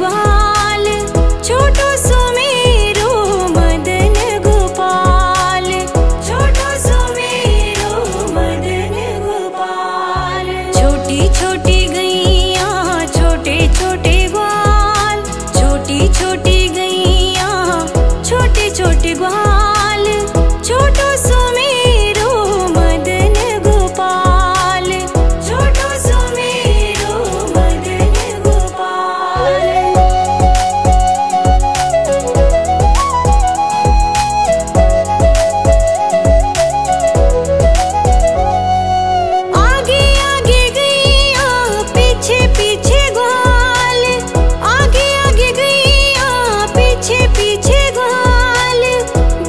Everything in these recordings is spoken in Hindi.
ग्वाल, छोटो सुमेरो मदन गोपाल, छोटो सुमेरो मदन गोपाल। छोटी छोटी गैया छोटे छोटे ग्वाल, छोटी छोटी गैया छोटे छोटे ग्वाल, छोटो सुमेरो मदन गोपाल, छोटो सुमेरो मदन गोपाल। आगे आगे गैया पीछे पीछे ग्वाल, आगे आगे गैया पीछे पीछे ग्वाल,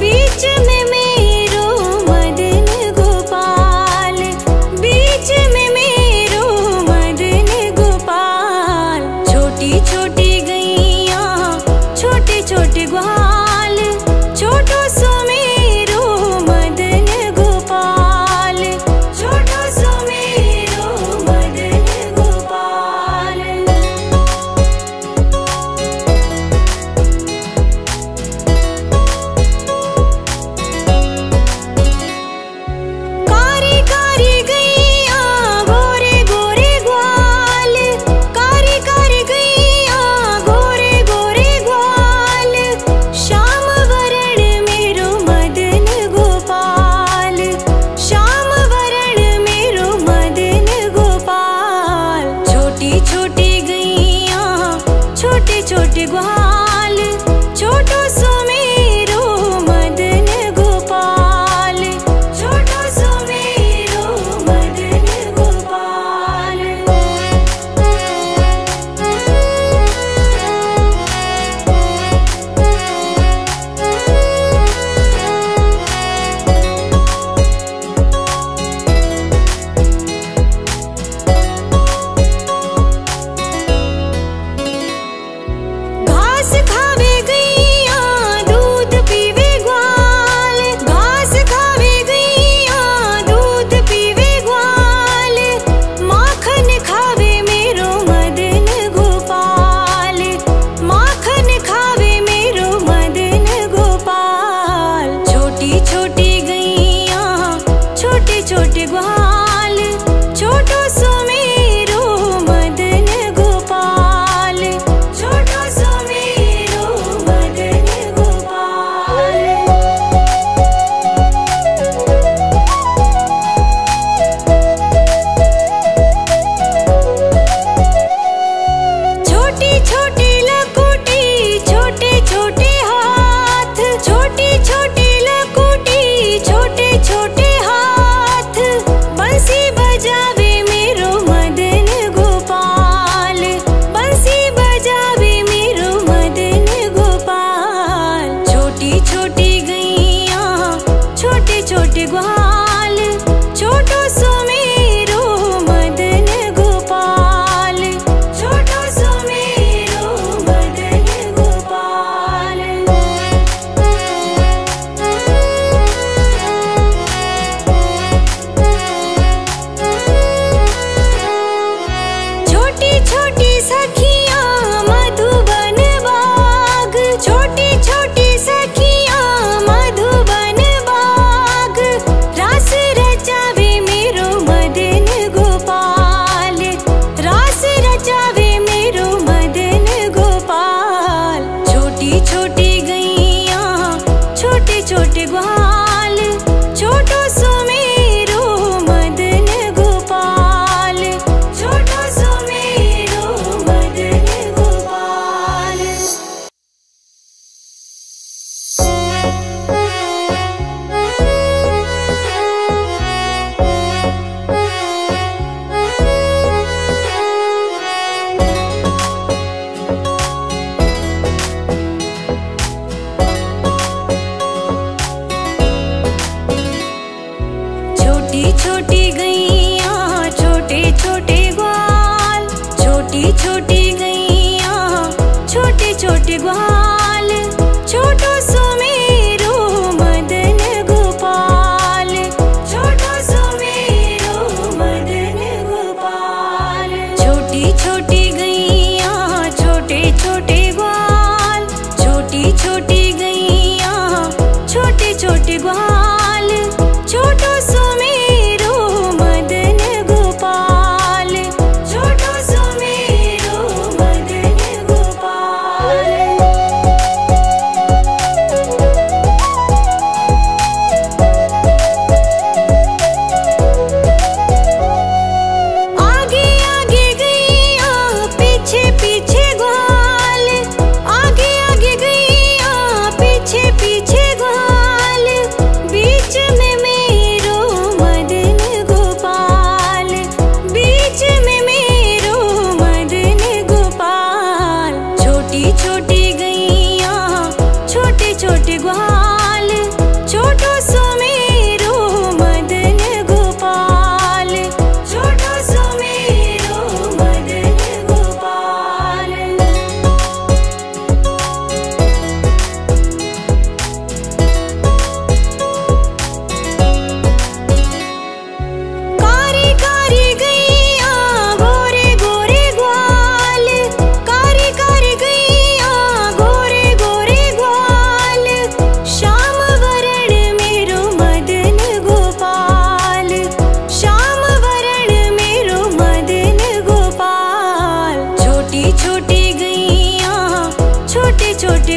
बीच में मेरो मदन गोपाल, बीच में मेरो मदन गोपाल। छोटी छोटी गैया छोटे छोटे ग्वाल, छोटो सुमेरो मदन गोपाल, छोटो सुमेरो मदन गोपाल। कारी कारी गैया गोरे गोरे ग्वाल, कारी कारी गैया गोरे गोरे ग्वाल, श्याम वरण मेरो मदन गोपाल, श्याम वरण मेरो मदन गोपाल। छोटी छोटी गैया छोटे छोटे ग्वाल, छोटो सुमेरो मदन गोपाल, छोटो सुमेरो मदन गोपाल। घाट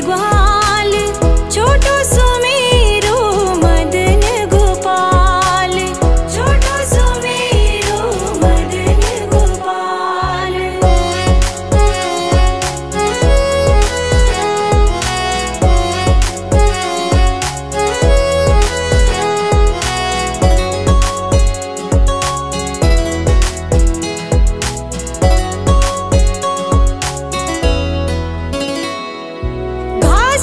ग्वाल, छोटो सुमेरो मदन गोपाल, छोटो सुमेरो मदन गोपाल। घाट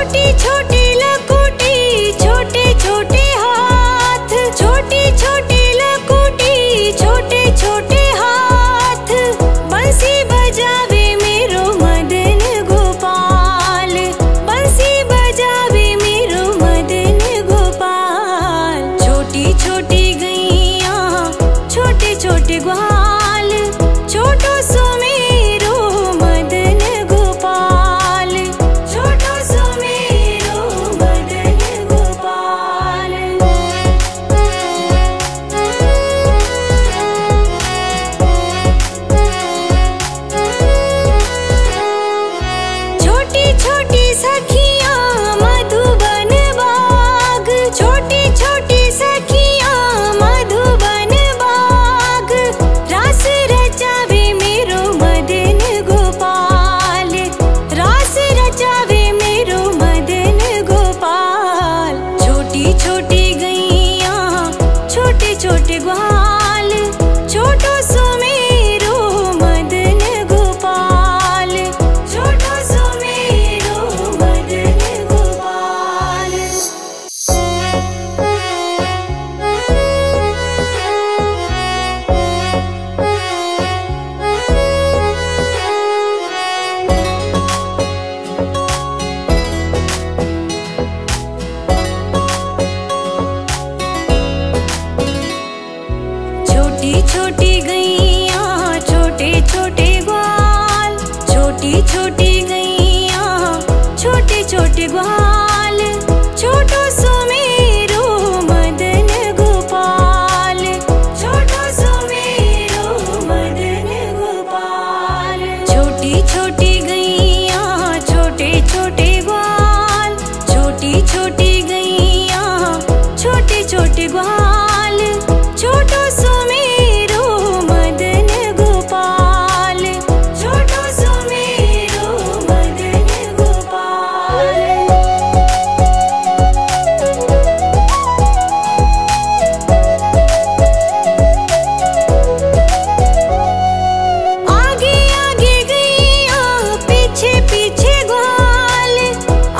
छोटी छोटी लकुटी छोटे छोटे हाथ, छोटी छोटी लकुटी छोटे छोटे हाथ, बंसी बजावे मेरो मदन गोपाल, बंसी बजावे मेरो मदन गोपाल। छोटी छोटी गैया छोटे छोटे ग्वाल, छोटो सो मेरो मदन गोपाल, छोटो सो मेरो मदन गोपाल। छोटी छोटी सखियाँ मधुबन बाग, छोटी छोटी सखियाँ मधुबन बाग, रास रचावे मेरो मदन गोपाल, रास रचावे मेरो मदन गोपाल। छोटी छोटी गैया छोटे छोटे ग्वाल, छोटो सो मेरो मदन गोपाल, छोटो सो मेरो मदन गोपाल। छोटी छोटी गैया छोटे छोटे ग्वाल, छोटी छोटी गैया छोटे छोटे ग्वाल, छोटो सो मेरो मदन गोपाल, छोटो सो मेरो मदन गोपाल। छोटी छोटी गैया छोटे छोटे ग्वाल, छोटी छोटी गैया छोटे छोटे ग्वाल, छोटो सो मेरो मदन गोपाल, छोटो सो मेरो मदन गोपाल। आगे आगे गैया पीछे पीछे ग्वाल,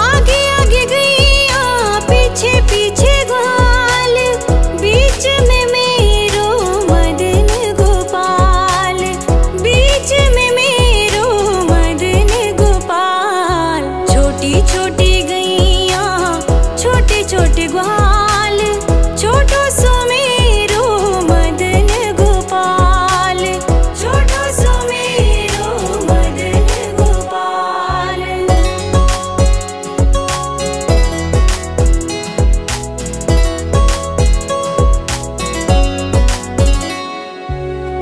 आगे आगे गैया पीछे पीछे ग्वाल, बीच में मेरो मदन गोपाल, बीच में मेरो मदन गोपाल। छोटी छोटी गैया छोटे छोटे ग्वाल, छोटो सो मेरो मदन गोपाल, छोटो सो मेरो मदन गोपाल।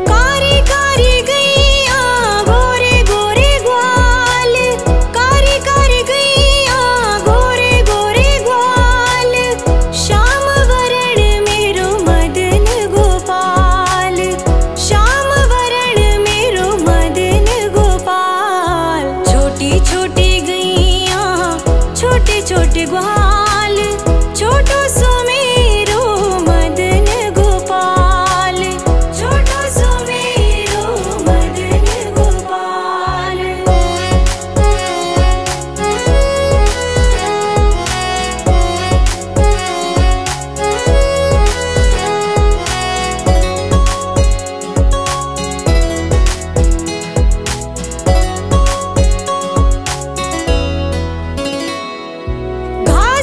कारी कारी गैया गोरे गोरे ग्वाल, कारी कारी गैया गोरे गोरे ग्वाल, श्याम वरण मेरो मदन गोपाल, श्याम वरण मेरो मदन गोपाल। छोटी छोटी गैया छोटे छोटे ग्वाल, छोटो सो मेरो मदन गोपाल, छोटो सो मेरो मदन गोपाल। घाट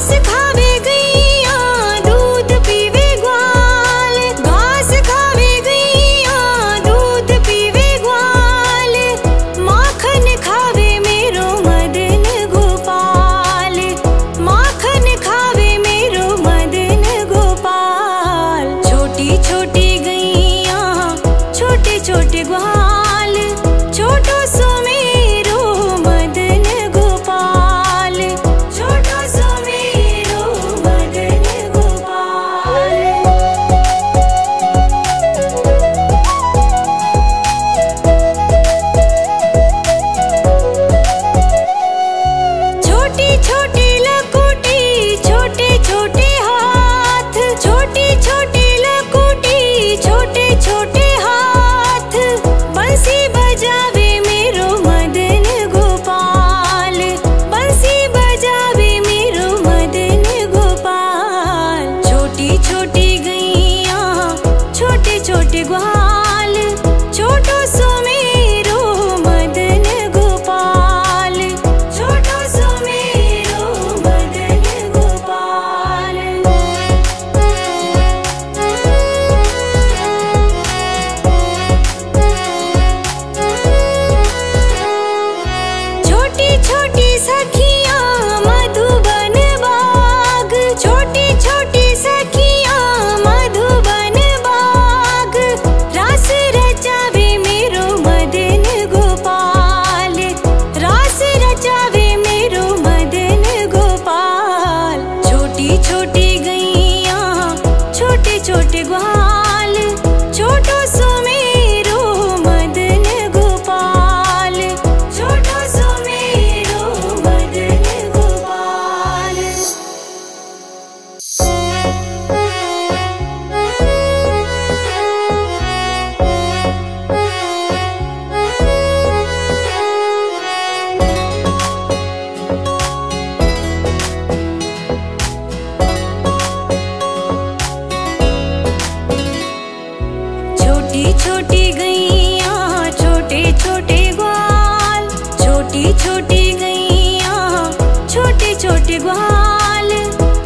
छोटे ग्वाल,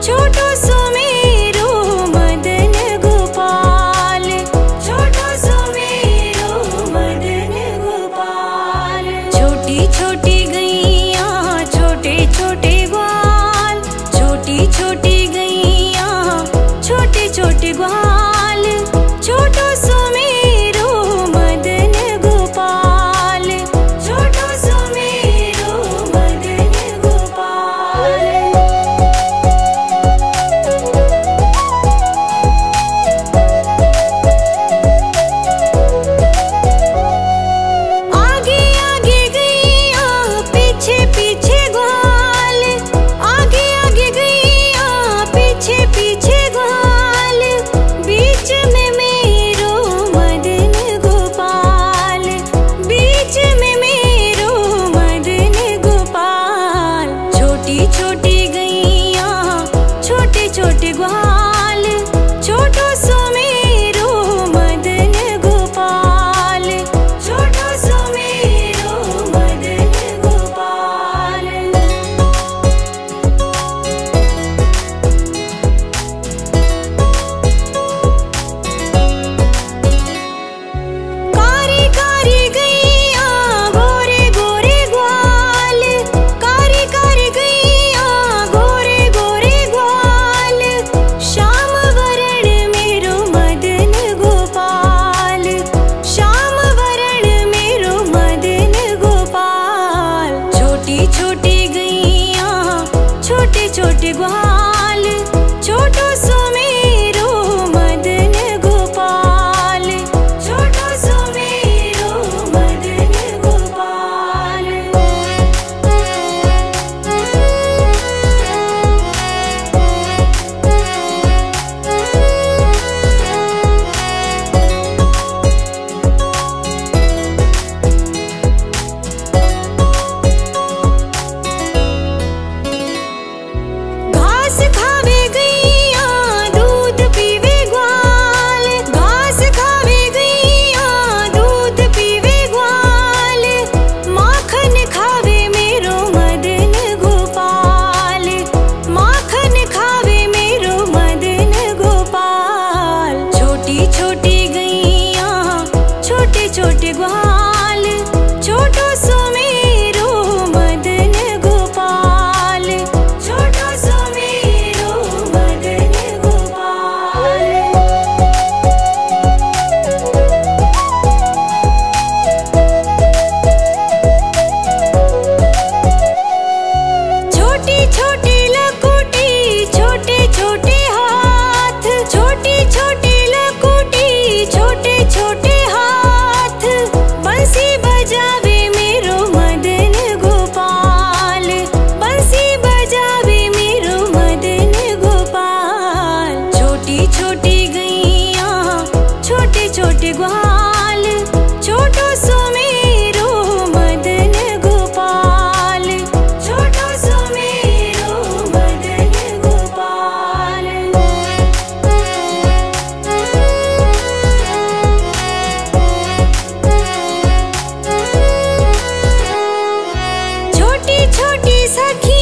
छोटो सुमेरो मदन गोपाल, छोटो सुमेरो मदन गोपाल। छोटी छोटी गैया छोटे छोटे ग्वाल, छोटी छोटी गैया छोटे छोटे ग्वाल, छोटो सुमेरो मदन गोपाल, छोटो सुमेरो मदन गोपाल। आगे आगे गैया पीछे पीछे ग्वाल, आगे आगे गैया पीछे पीछे ग्वाल, बीच में मेरो मदन गोपाल, बीच में मेरो मदन गोपाल। छोटी छोटी गैया छोटे छोटे ग्वाल, छोटो सुमेरो मदन गोपाल, छोटो सुमेरो मदन गोपाल। कारी कारी गैया गोरे गोरे ग्वाल, कारी कारी गैया गोरे गोरे ग्वाल, श्याम वरण मेरो मदन गोपाल, श्याम वरण मेरो मदन गोपाल। छोटी छोटी गैया छोटे छोटे ग्वाल, छोटो सुमेरो मदन गोपाल, छोटो सुमेरो मदन गोपाल। घास खावे गैया दूध पीवे ग्वाल, घास खावे गैया दूध पीवे ग्वाल, माखन खावे मेरो मदन गोपाल, माखन खावे मेरो मदन गोपाल। छोटी छोटी गैया छोटे छोटे ग्वाल, छोटो सुमेरो मदन गोपाल, छोटो सुमेरो मदन गोपाल। छोटी छोटी लकुटी छोटे छोटे हाथ, छोटी छोटी लकुटी छोटे छोटे हाथ, बंसी बजावे मेरो मदन गोपाल, बंसी बजावे मेरो मदन गोपाल। छोटी छोटी गैया छोटे छोटे ग्वाल, छोटो सुमेरो मदन गोपाल, छोटो सुमेरो मदन गोपाल। छोटी छोटी सखी